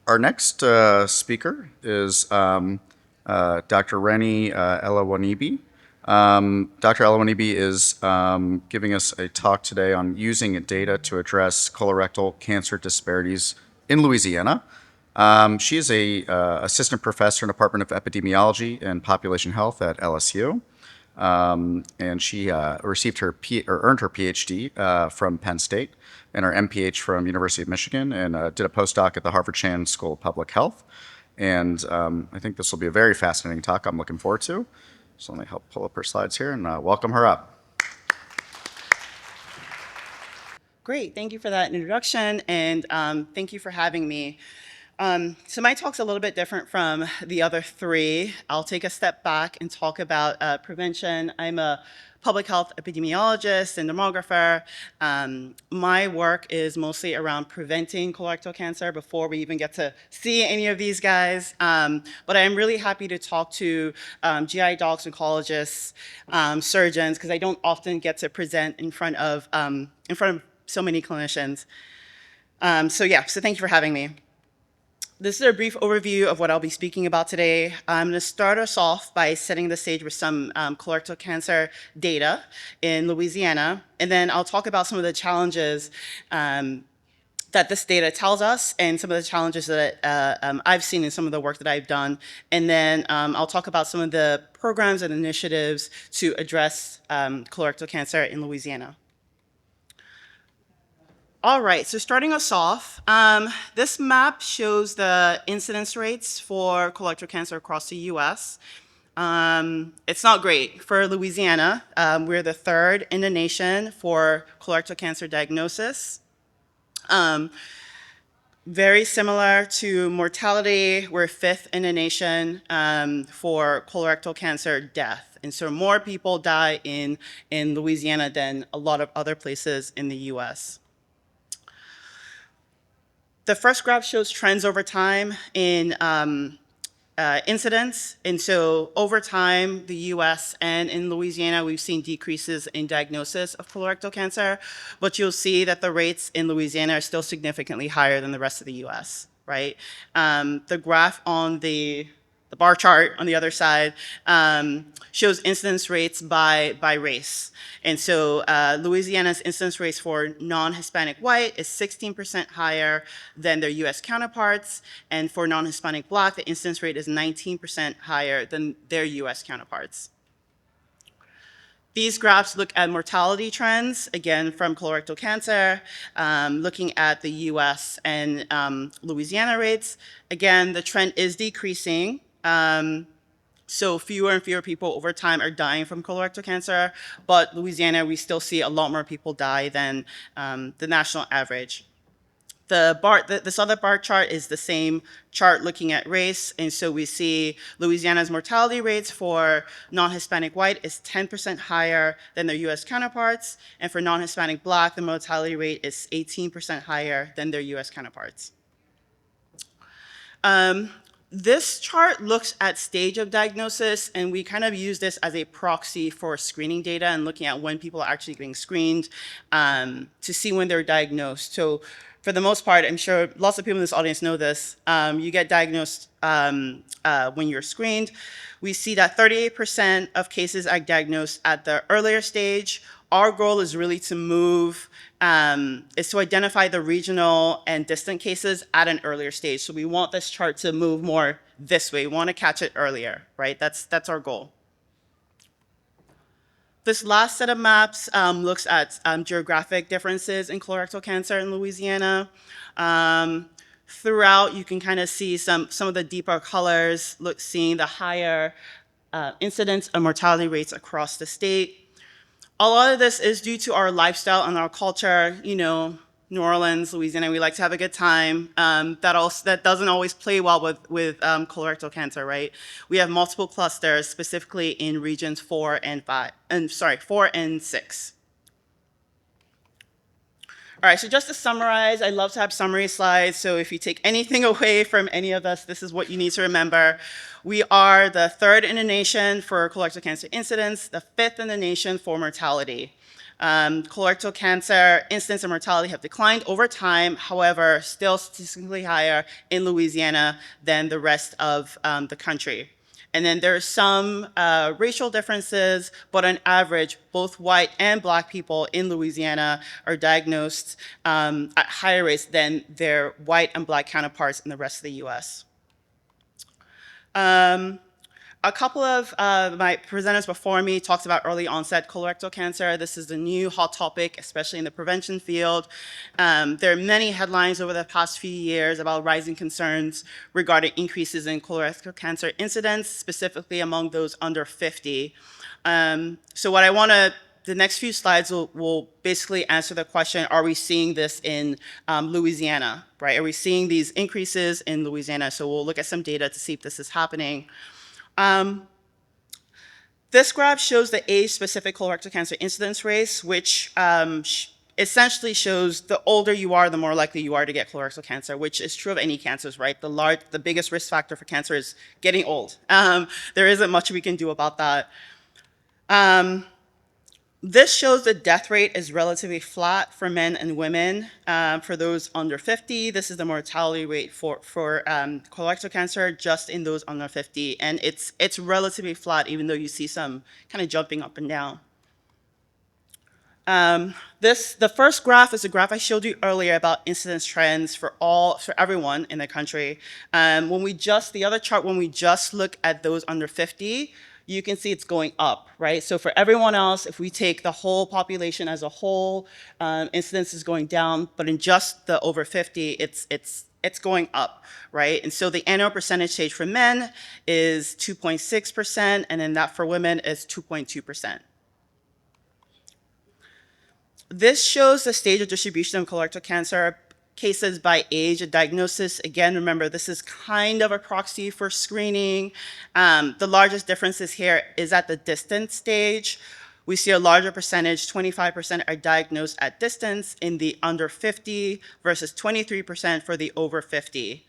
Our next speaker is Dr. Reni Elewonibi. Dr. Elewonibi is giving us a talk today on using data to address colorectal cancer disparities in Louisiana. She is a assistant professor in the Department of Epidemiology and Population Health at LSU. And she received her earned her PhD from Penn State and her MPH from University of Michigan, and did a postdoc at the Harvard Chan School of Public Health. And I think this will be a very fascinating talk I'm looking forward to. So let me help pull up her slides here and welcome her up. Great, thank you for that introduction, and thank you for having me. So my talk's a little bit different from the other three. I'll take a step back and talk about prevention. I'm a public health epidemiologist and demographer. My work is mostly around preventing colorectal cancer before we even get to see any of these guys. But I'm really happy to talk to GI docs, oncologists, surgeons, because I don't often get to present in front of so many clinicians. So thank you for having me. This is a brief overview of what I'll be speaking about today. I'm going to start us off by setting the stage with some colorectal cancer data in Louisiana, and then I'll talk about some of the challenges that this data tells us and some of the challenges that I've seen in some of the work that I've done. And then I'll talk about some of the programs and initiatives to address colorectal cancer in Louisiana. All right, so starting us off, this map shows the incidence rates for colorectal cancer across the US. It's not great. For Louisiana, we're the third in the nation for colorectal cancer diagnosis. Very similar to mortality, we're fifth in the nation for colorectal cancer death. And so more people die in Louisiana than a lot of other places in the US. The first graph shows trends over time in incidence. And so over time, the US and in Louisiana, we've seen decreases in diagnosis of colorectal cancer, but you'll see that the rates in Louisiana are still significantly higher than the rest of the US, right? The graph on the bar chart on the other side shows incidence rates by race. And so Louisiana's incidence rates for non-Hispanic white is 16% higher than their US counterparts. And for non-Hispanic Black, the incidence rate is 19% higher than their US counterparts. These graphs look at mortality trends, again, from colorectal cancer, looking at the US and Louisiana rates. Again, the trend is decreasing. So fewer and fewer people over time are dying from colorectal cancer, but Louisiana, we still see a lot more people die than the national average. This other bar chart is the same chart looking at race, and so we see Louisiana's mortality rates for non-Hispanic white is 10% higher than their US counterparts, and for non-Hispanic Black, the mortality rate is 18% higher than their US counterparts. This chart looks at stage of diagnosis, and we kind of use this as a proxy for screening data and looking at when people are actually getting screened to see when they're diagnosed. So for the most part, I'm sure lots of people in this audience know this, you get diagnosed when you're screened. We see that 38% of cases are diagnosed at the earlier stage. Our goal is really to move, is to identify the regional and distant cases at an earlier stage. So we want this chart to move more this way. We want to catch it earlier, right? That's our goal. This last set of maps looks at geographic differences in colorectal cancer in Louisiana. Throughout, you can kind of see some of the deeper colors, seeing the higher incidence and mortality rates across the state. A lot of this is due to our lifestyle and our culture. You know, New Orleans, Louisiana, we like to have a good time. That doesn't always play well with colorectal cancer, right? We have multiple clusters, specifically in regions 4 and 6. All right, so just to summarize, I love to have summary slides, so if you take anything away from any of us, this is what you need to remember. We are the third in the nation for colorectal cancer incidence, the fifth in the nation for mortality. Colorectal cancer incidence and mortality have declined over time, however, still statistically higher in Louisiana than the rest of the country. And then there are some racial differences, but on average, both white and black people in Louisiana are diagnosed at higher rates than their white and black counterparts in the rest of the US. A couple of my presenters before me talked about early onset colorectal cancer. This is the new hot topic, especially in the prevention field. There are many headlines over the past few years about rising concerns regarding increases in colorectal cancer incidence, specifically among those under 50. So what I want to, the next few slides will basically answer the question, are we seeing this in Louisiana, right? Are we seeing these increases in Louisiana? So we'll look at some data to see if this is happening. This graph shows the age-specific colorectal cancer incidence rates, which essentially shows the older you are, the more likely you are to get colorectal cancer, which is true of any cancers, right? The biggest risk factor for cancer is getting old. There isn't much we can do about that. This shows the death rate is relatively flat for men and women. For those under 50, this is the mortality rate for colorectal cancer just in those under 50. And it's relatively flat, even though you see some kind of jumping up and down. The first graph is a graph I showed you earlier about incidence trends for everyone in the country. The other chart, when we just look at those under 50, you can see it's going up, right? So for everyone else, if we take the whole population as a whole, incidence is going down, but in just the over 50, it's going up, right? And so the annual percentage change for men is 2.6%, and then that for women is 2.2%. This shows the stage of distribution of colorectal cancer cases by age of diagnosis. Again, remember, this is kind of a proxy for screening. The largest differences here is at the distant stage. We see a larger percentage, 25% are diagnosed at distance in the under 50 versus 23% for the over 50.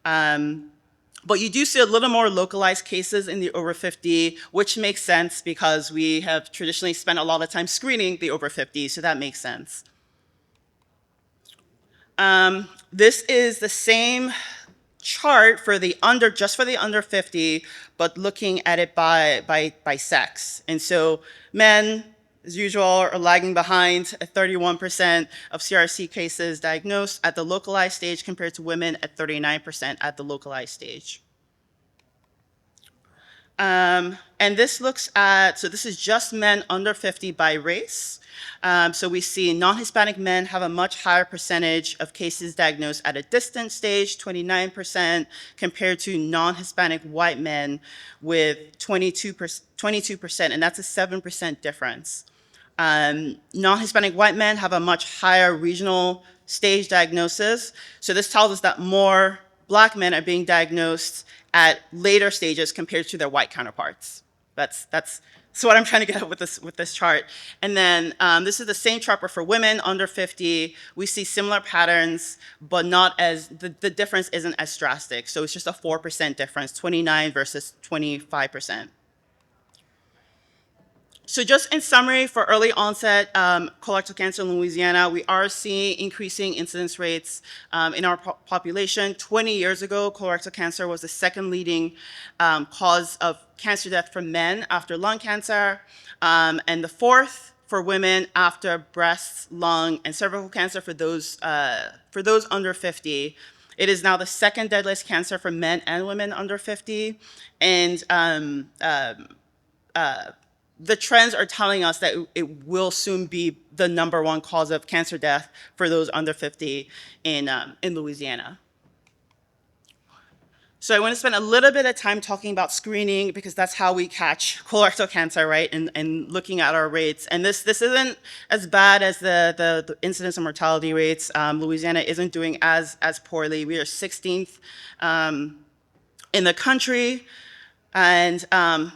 But you do see a little more localized cases in the over 50, which makes sense because we have traditionally spent a lot of time screening the over 50, so that makes sense. This is the same chart for the just for the under 50, but looking at it by sex. And so men, as usual, are lagging behind at 31% of CRC cases diagnosed at the localized stage compared to women at 39% at the localized stage. And this looks at, so this is just men under 50 by race. So we see non-Hispanic men have a much higher percentage of cases diagnosed at a distant stage, 29%, compared to non-Hispanic white men with 22%, and that's a 7% difference. Non-Hispanic white men have a much higher regional stage diagnosis. So this tells us that more Black men are being diagnosed at later stages compared to their white counterparts. That's what I'm trying to get at with this chart. And then this is the same chart, but for women under 50, we see similar patterns, but not as, the difference isn't as drastic. So it's just a 4% difference, 29 versus 25%. So just in summary, for early onset colorectal cancer in Louisiana, we are seeing increasing incidence rates in our population. 20 years ago, colorectal cancer was the second leading cause of cancer death for men after lung cancer, and the fourth for women after breast, lung, and cervical cancer for those under 50. It is now the second deadliest cancer for men and women under 50, and the trends are telling us that it will soon be the #1 cause of cancer death for those under 50 in Louisiana. So I want to spend a little bit of time talking about screening because that's how we catch colorectal cancer, right? And looking at our rates. And this isn't as bad as the incidence and mortality rates. Louisiana isn't doing as poorly. We are 16th in the country. And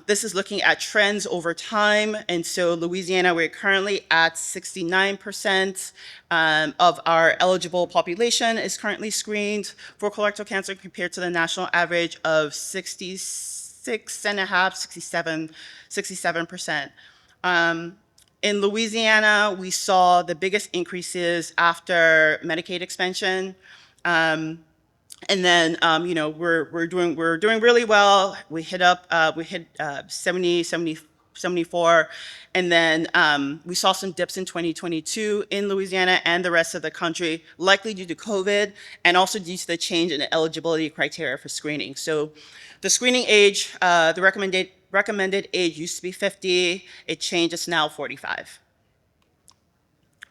this is looking at trends over time. And so Louisiana, we're currently at 69% of our eligible population is currently screened for colorectal cancer compared to the national average of 66.5, 67%. In Louisiana, we saw the biggest increases after Medicaid expansion. And then, we're doing really well. We hit 74. And then we saw some dips in 2022 in Louisiana and the rest of the country, likely due to COVID and also due to the change in the eligibility criteria for screening. So the screening age, the recommended age used to be 50. It changed, it's now 45.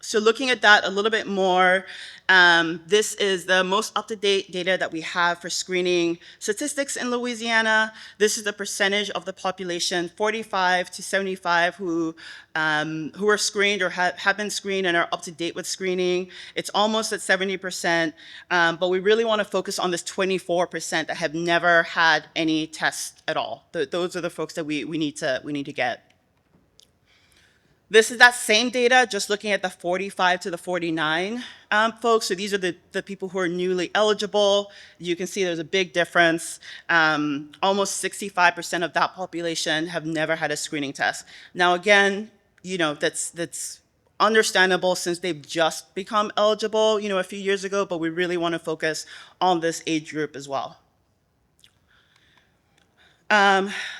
So looking at that a little bit more, this is the most up-to-date data that we have for screening statistics in Louisiana. This is the percentage of the population 45 to 75 who are screened or have been screened and are up to date with screening. It's almost at 70%, but we really want to focus on this 24% that have never had any tests at all. Those are the folks that we need to get. This is that same data, just looking at the 45 to the 49 folks. So these are the people who are newly eligible. You can see there's a big difference. Almost 65% of that population have never had a screening test. Now again, that's understandable since they've just become eligible, a few years ago, but we really want to focus on this age group as well.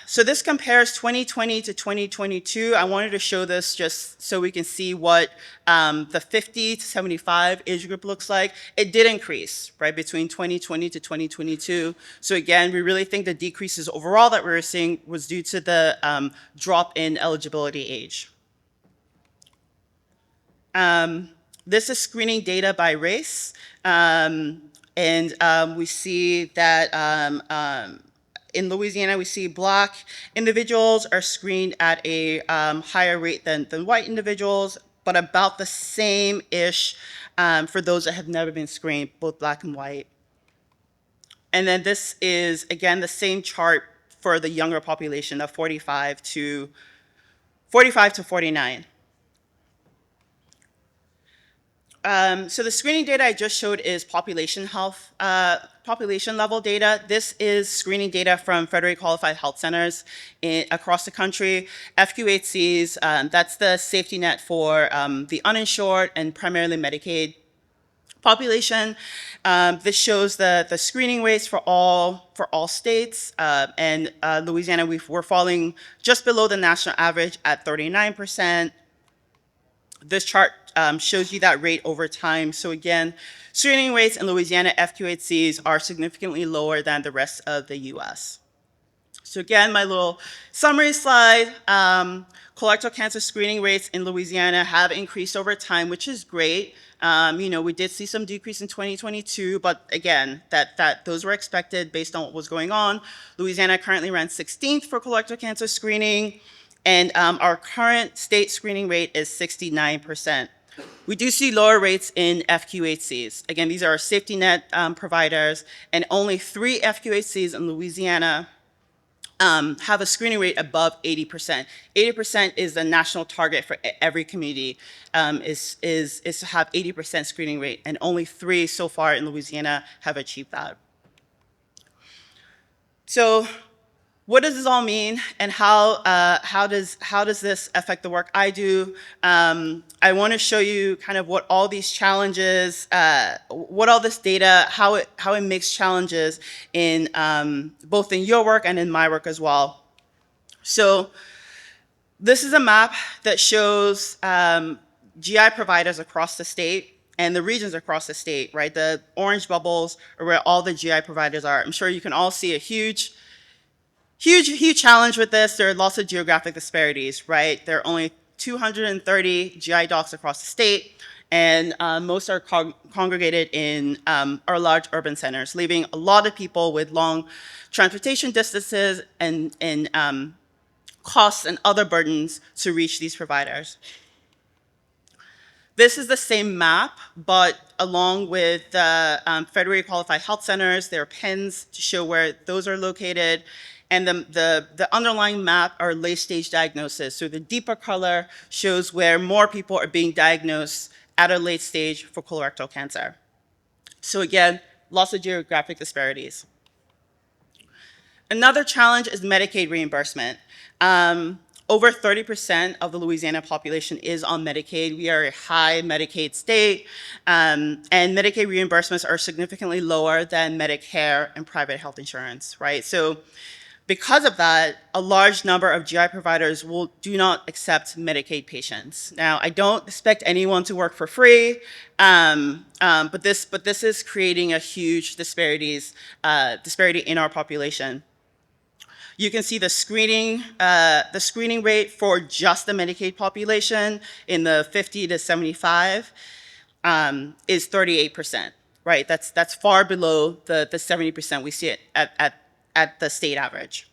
So this compares 2020 to 2022. I wanted to show this just so we can see what the 50 to 75 age group looks like. It did increase, right, between 2020 to 2022. So again, we really think the decreases overall that we were seeing was due to the drop in eligibility age. This is screening data by race. We see that in Louisiana, we see Black individuals are screened at a higher rate than white individuals, but about the same-ish for those that have never been screened, both Black and white. And then this is, again, the same chart for the younger population of 45 to 49. So the screening data I just showed is population health, population level data. This is screening data from federally qualified health centers across the country. FQHCs, that's the safety net for the uninsured and primarily Medicaid population. This shows the screening rates for all states, and Louisiana, we're falling just below the national average at 39%. This chart shows you that rate over time. So again, screening rates in Louisiana FQHCs are significantly lower than the rest of the US. So again, my little summary slide, colorectal cancer screening rates in Louisiana have increased over time, which is great. We did see some decrease in 2022, but again, those were expected based on what was going on. Louisiana currently ranks 16th for colorectal cancer screening, and our current state screening rate is 69%. We do see lower rates in FQHCs. Again, these are our safety net providers, and only 3 FQHCs in Louisiana have a screening rate above 80%. 80% is the national target for every community, is to have 80% screening rate, and only 3 so far in Louisiana have achieved that. So what does this all mean, and how does this affect the work I do? I want to show you kind of what all these challenges, what all this data, how it makes challenges in both in your work and in my work as well. So this is a map that shows GI providers across the state and the regions across the state, right? The orange bubbles are where all the GI providers are. I'm sure you can all see a huge challenge with this. There are lots of geographic disparities, right? There are only 230 GI docs across the state, and most are congregated in our large urban centers, leaving a lot of people with long transportation distances and costs and other burdens to reach these providers. This is the same map, but along with the federally qualified health centers, there are pins to show where those are located. And the underlying map are late-stage diagnosis. So the deeper color shows where more people are being diagnosed at a late stage for colorectal cancer. So again, lots of geographic disparities. Another challenge is Medicaid reimbursement. Over 30% of the Louisiana population is on Medicaid. We are a high Medicaid state, and Medicaid reimbursements are significantly lower than Medicare and private health insurance, right? So because of that, a large number of GI providers do not accept Medicaid patients. Now, I don't expect anyone to work for free, but this is creating a huge disparity in our population. You can see the screening rate for just the Medicaid population in the 50 to 75 is 38%, right? That's far below the 70% we see at the state average.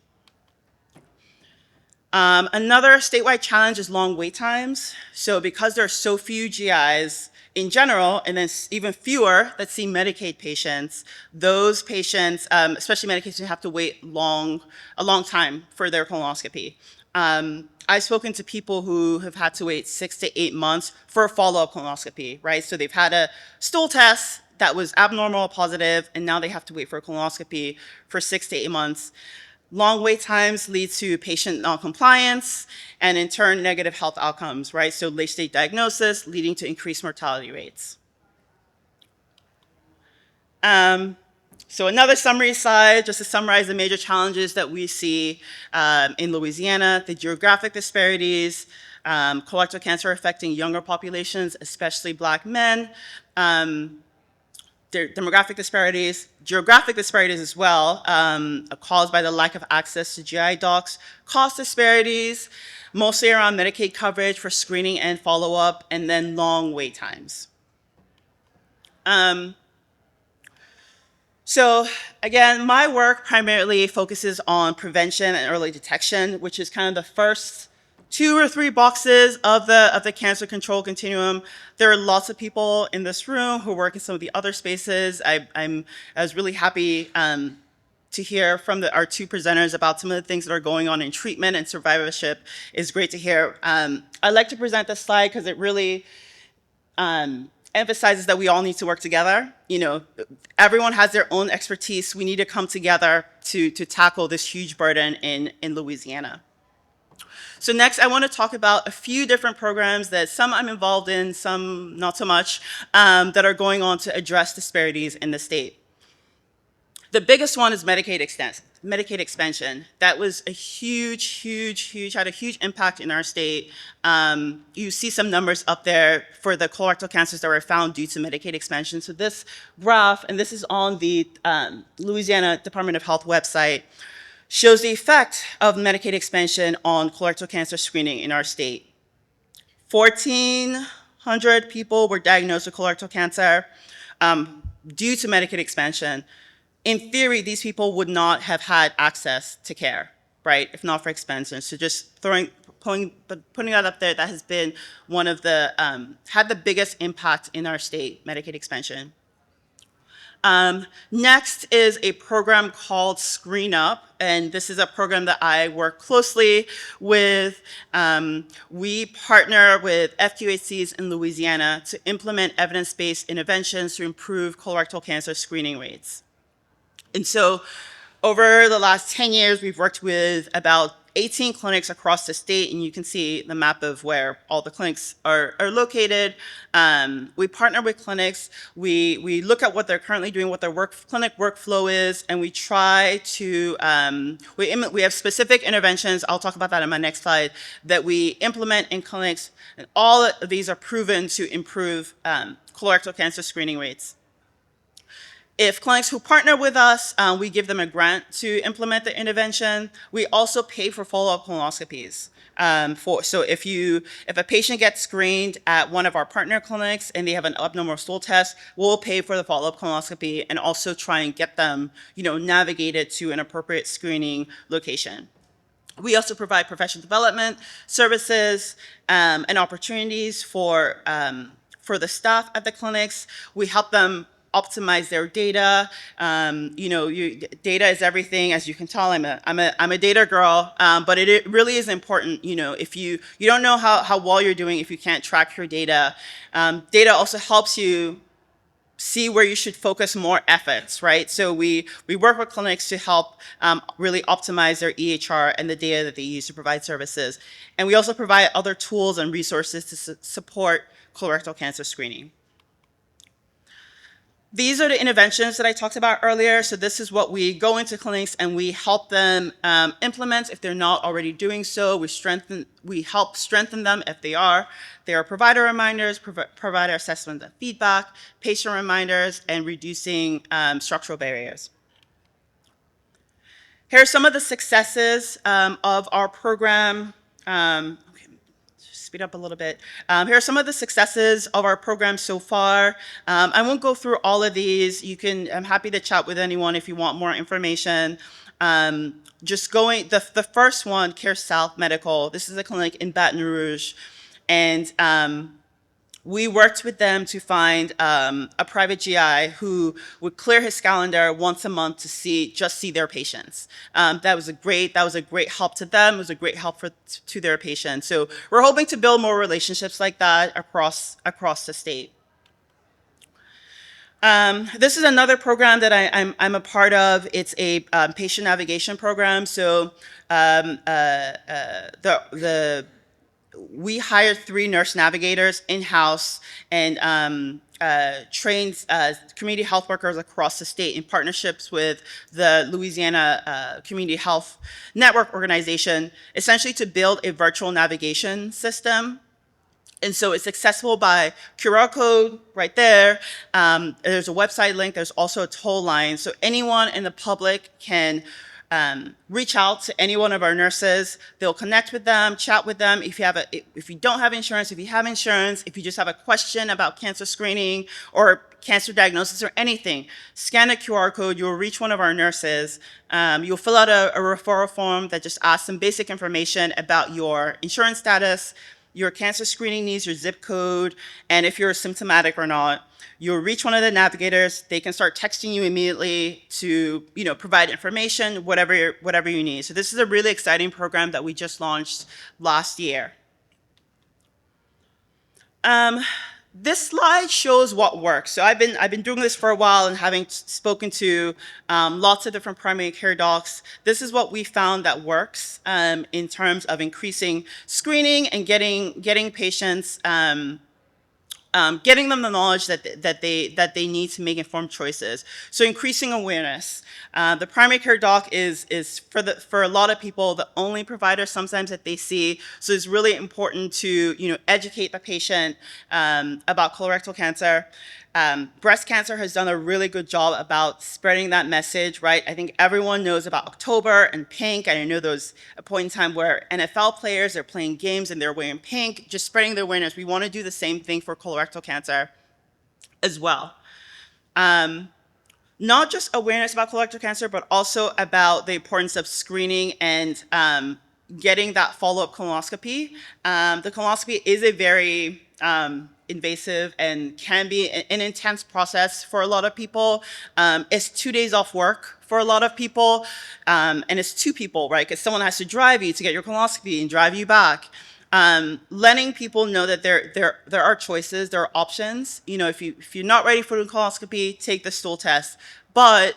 Another statewide challenge is long wait times. So because there are so few GIs in general, and then even fewer that see Medicaid patients, those patients, especially Medicaid patients, have to wait a long time for their colonoscopy. I've spoken to people who have had to wait 6 to 8 months for a follow-up colonoscopy, right? So they've had a stool test that was abnormal or positive, and now they have to wait for a colonoscopy for 6 to 8 months. Long wait times lead to patient noncompliance and in turn negative health outcomes, right? So late stage diagnosis leading to increased mortality rates. So another summary slide, just to summarize the major challenges that we see in Louisiana, the geographic disparities, colorectal cancer affecting younger populations, especially Black men, demographic disparities, geographic disparities as well, caused by the lack of access to GI docs, cost disparities, mostly around Medicaid coverage for screening and follow-up, and then long wait times. So again, my work primarily focuses on prevention and early detection, which is kind of the first 2 or 3 boxes of the cancer control continuum. There are lots of people in this room who work in some of the other spaces. I was really happy to hear from our 2 presenters about some of the things that are going on in treatment and survivorship. It's great to hear. I'd like to present this slide because it really emphasizes that we all need to work together. You know, everyone has their own expertise. We need to come together to tackle this huge burden in Louisiana. So next, I want to talk about a few different programs that some I'm involved in, some not so much, that are going on to address disparities in the state. The biggest one is Medicaid expansion. That was a had a huge impact in our state. You see some numbers up there for the colorectal cancers that were found due to Medicaid expansion. So this graph, and this is on the Louisiana Department of Health website, shows the effect of Medicaid expansion on colorectal cancer screening in our state. 1,400 people were diagnosed with colorectal cancer due to Medicaid expansion. In theory, these people would not have had access to care, right, if not for expansion. So just putting that up there, that has been one of the, had the biggest impact in our state, Medicaid expansion. Next is a program called Screen Up, and this is a program that I work closely with. We partner with FQHCs in Louisiana to implement evidence-based interventions to improve colorectal cancer screening rates. And so over the last 10 years, we've worked with about 18 clinics across the state, and you can see the map of where all the clinics are located. We partner with clinics. We look at what they're currently doing, what their clinic workflow is, and we try to, we have specific interventions, I'll talk about that in my next slide, that we implement in clinics, and all of these are proven to improve colorectal cancer screening rates. If clinics who partner with us, we give them a grant to implement the intervention. We also pay for follow-up colonoscopies. So if a patient gets screened at one of our partner clinics and they have an abnormal stool test, we'll pay for the follow-up colonoscopy and also try and get them, navigated to an appropriate screening location. We also provide professional development services and opportunities for the staff at the clinics. We help them optimize their data. Data is everything, as you can tell. I'm a data girl, but it really is important. If you don't know how well you're doing if you can't track your data. Data also helps you see where you should focus more efforts, right? So we work with clinics to help really optimize their EHR and the data that they use to provide services. And we also provide other tools and resources to support colorectal cancer screening. These are the interventions that I talked about earlier. So this is what we go into clinics and we help them implement if they're not already doing so. We help strengthen them if they are. There are provider reminders, provider assessment and feedback, patient reminders, and reducing structural barriers. Here are some of the successes of our program. Speed up a little bit. Here are some of the successes of our program so far. I won't go through all of these. I'm happy to chat with anyone if you want more information. The first one, Care South Medical. This is a clinic in Baton Rouge. And we worked with them to find a private GI who would clear his calendar once a month to see their patients. That was a great help to them. It was a great help to their patients. So we're hoping to build more relationships like that across the state. This is another program that I'm a part of. It's a patient navigation program. So we hired 3 nurse navigators in-house and trained community health workers across the state in partnerships with the Louisiana Community Health Network organization, essentially to build a virtual navigation system. And so it's accessible by QR code right there. There's a website link. There's also a toll line. So anyone in the public can reach out to any one of our nurses. They'll connect with them, chat with them. If you don't have insurance, if you have insurance, if you just have a question about cancer screening or cancer diagnosis or anything, scan a QR code. You'll reach one of our nurses. You'll fill out a referral form that just asks some basic information about your insurance status, your cancer screening needs, your zip code, and if you're symptomatic or not. You'll reach one of the navigators. They can start texting you immediately to, provide information, whatever you need. So this is a really exciting program that we just launched last year. This slide shows what works. So I've been doing this for a while and having spoken to lots of different primary care docs. This is what we found that works in terms of increasing screening and getting patients. Getting them the knowledge that they need to make informed choices. So increasing awareness. The primary care doc is for a lot of people the only provider sometimes that they see. So it's really important to educate the patient about colorectal cancer. Breast cancer has done a really good job about spreading that message, right? I think everyone knows about October and pink. And I know there was a point in time where NFL players are playing games and they're wearing pink, just spreading the awareness. We want to do the same thing for colorectal cancer as well. Not just awareness about colorectal cancer, but also about the importance of screening and getting that follow-up colonoscopy. The colonoscopy is a very invasive and can be an intense process for a lot of people. It's 2 days off work for a lot of people, and it's 2 people, right? Because someone has to drive you to get your colonoscopy and drive you back. Letting people know that there are choices, there are options. If you're not ready for the colonoscopy, take the stool test. But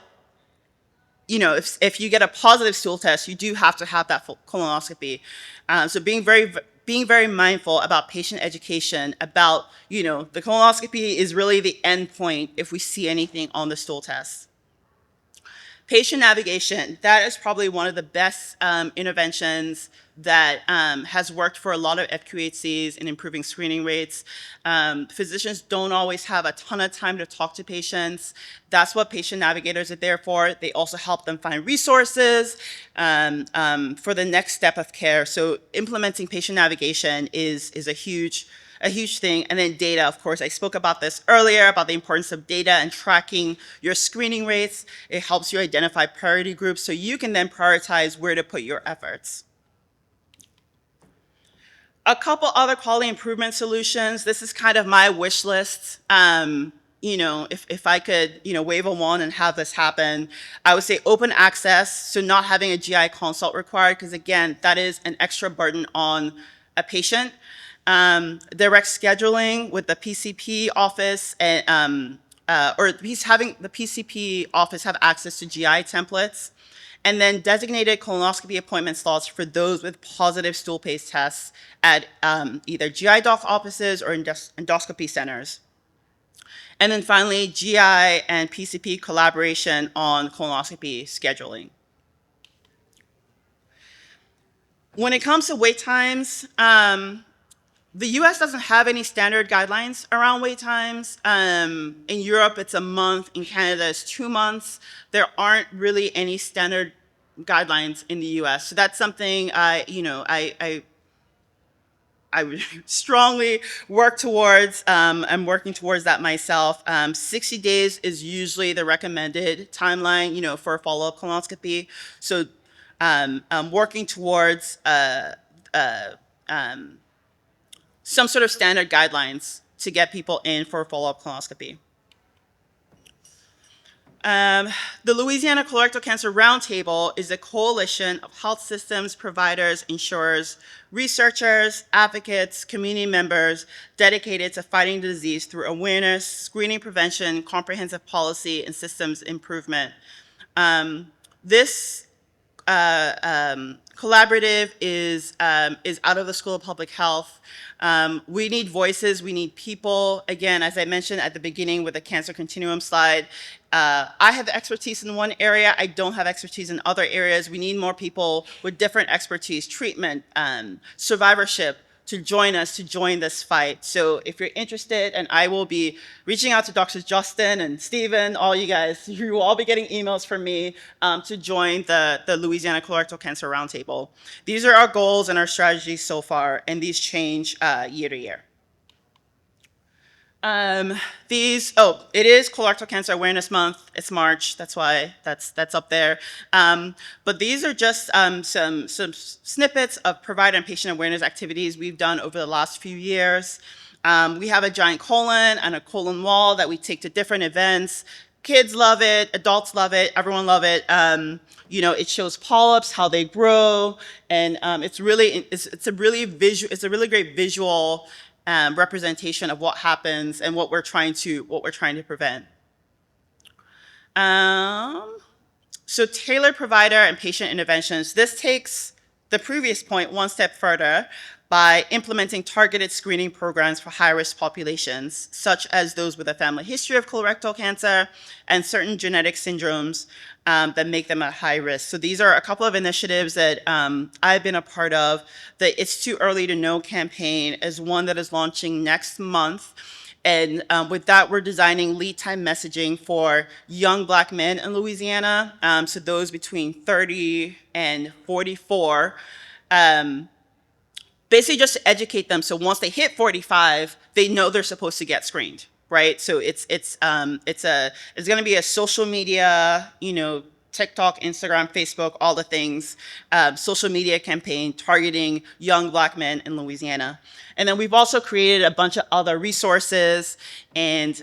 if you get a positive stool test, you do have to have that colonoscopy. So being very mindful about patient education about, the colonoscopy is really the end point if we see anything on the stool test. Patient navigation, that is probably one of the best interventions that has worked for a lot of FQHCs in improving screening rates. Physicians don't always have a ton of time to talk to patients. That's what patient navigators are there for. They also help them find resources for the next step of care. So implementing patient navigation is a huge thing. And then data, of course. I spoke about this earlier, about the importance of data and tracking your screening rates. It helps you identify priority groups so you can then prioritize where to put your efforts. A couple other quality improvement solutions. This is kind of my wish list. If I could, wave a wand and have this happen, I would say open access, so not having a GI consult required, because again, that is an extra burden on a patient. Direct scheduling with the PCP office and or he's having the PCP office have access to GI templates, and then designated colonoscopy appointment slots for those with positive stool-based tests at either GI doc offices or endoscopy centers. And then finally, GI and PCP collaboration on colonoscopy scheduling. When it comes to wait times, the US doesn't have any standard guidelines around wait times. In Europe, it's a month. In Canada, it's 2 months. There aren't really any standard guidelines in the US. So that's something I would strongly work towards. I'm working towards that myself. 60 days is usually the recommended timeline, for a follow-up colonoscopy. So I'm working towards some sort of standard guidelines to get people in for a follow-up colonoscopy. The Louisiana Colorectal Cancer Roundtable is a coalition of health systems, providers, insurers, researchers, advocates, community members dedicated to fighting the disease through awareness, screening prevention, comprehensive policy, and systems improvement. This collaborative is out of the School of Public Health. We need voices, we need people. Again, as I mentioned at the beginning with the cancer continuum slide, I have expertise in one area, I don't have expertise in other areas. We need more people with different expertise, treatment, survivorship, to join us, to join this fight. So if you're interested, and I will be reaching out to Dr. Justin and Stephen, all you guys, you will all be getting emails from me to join the Louisiana Colorectal Cancer Roundtable. These are our goals and our strategies so far, and these change year to year. It is Colorectal Cancer Awareness Month. It's March, that's why that's up there. But these are just some snippets of provider and patient awareness activities we've done over the last few years. We have a giant colon and a colon wall that we take to different events. Kids love it, adults love it, everyone love it. It shows polyps, how they grow, and it's a really great visual representation of what happens and what we're trying to prevent. So tailored provider and patient interventions. This takes the previous point one step further by implementing targeted screening programs for high-risk populations, such as those with a family history of colorectal cancer and certain genetic syndromes that make them at high risk. So these are a couple of initiatives that I've been a part of. The It's Too Early to Know campaign is one that is launching next month. And with that, we're designing lead time messaging for young Black men in Louisiana, so those between 30 and 44, basically just to educate them, so once they hit 45, they know they're supposed to get screened, right? So it's going to be a social media, TikTok, Instagram, Facebook, all the things, social media campaign targeting young Black men in Louisiana. And then we've also created a bunch of other resources and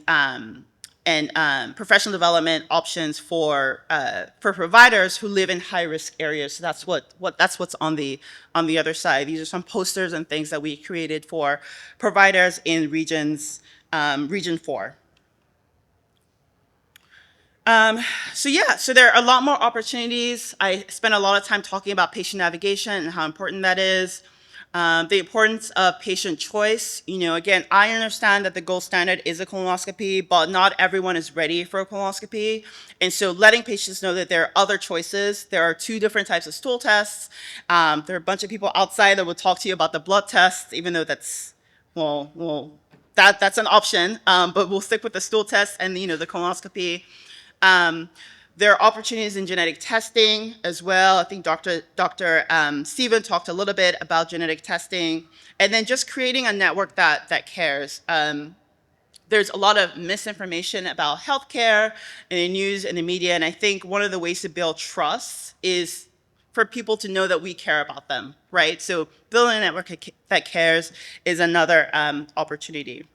professional development options for providers who live in high-risk areas. So that's what's on the other side. These are some posters and things that we created for providers in Region 4. So there are a lot more opportunities. I spent a lot of time talking about patient navigation and how important that is. The importance of patient choice. Again, I understand that the gold standard is a colonoscopy, but not everyone is ready for a colonoscopy. And so letting patients know that there are other choices. There are 2 different types of stool tests. There are a bunch of people outside that will talk to you about the blood test, even though that's an option, but we'll stick with the stool test and the colonoscopy. There are opportunities in genetic testing as well. I think Dr. Stephen talked a little bit about genetic testing, and then just creating a network that cares. There's a lot of misinformation about healthcare in the news and the media, and I think one of the ways to build trust is for people to know that we care about them, right? So building a network that cares is another opportunity.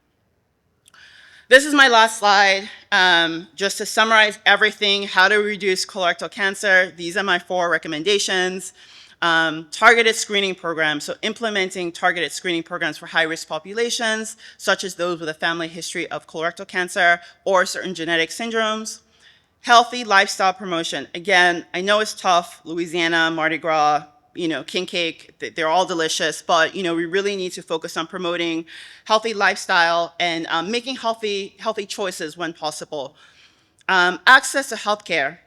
This is my last slide, just to summarize everything, how to reduce colorectal cancer. These are my 4 recommendations. Targeted screening programs, so implementing targeted screening programs for high-risk populations, such as those with a family history of colorectal cancer or certain genetic syndromes. Healthy lifestyle promotion. Again, I know it's tough. Louisiana, Mardi Gras, king cake, they're all delicious, but we really need to focus on promoting healthy lifestyle and making healthy choices when possible. Access to healthcare.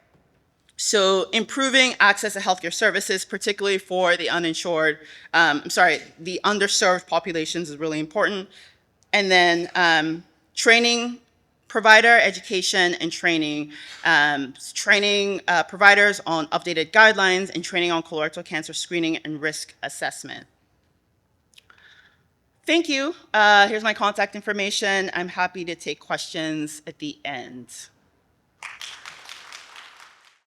So improving access to healthcare services, particularly for the uninsured, the underserved populations is really important. And then training, provider education and training, training providers on updated guidelines and training on colorectal cancer screening and risk assessment. Thank you. Here's my contact information. I'm happy to take questions at the end.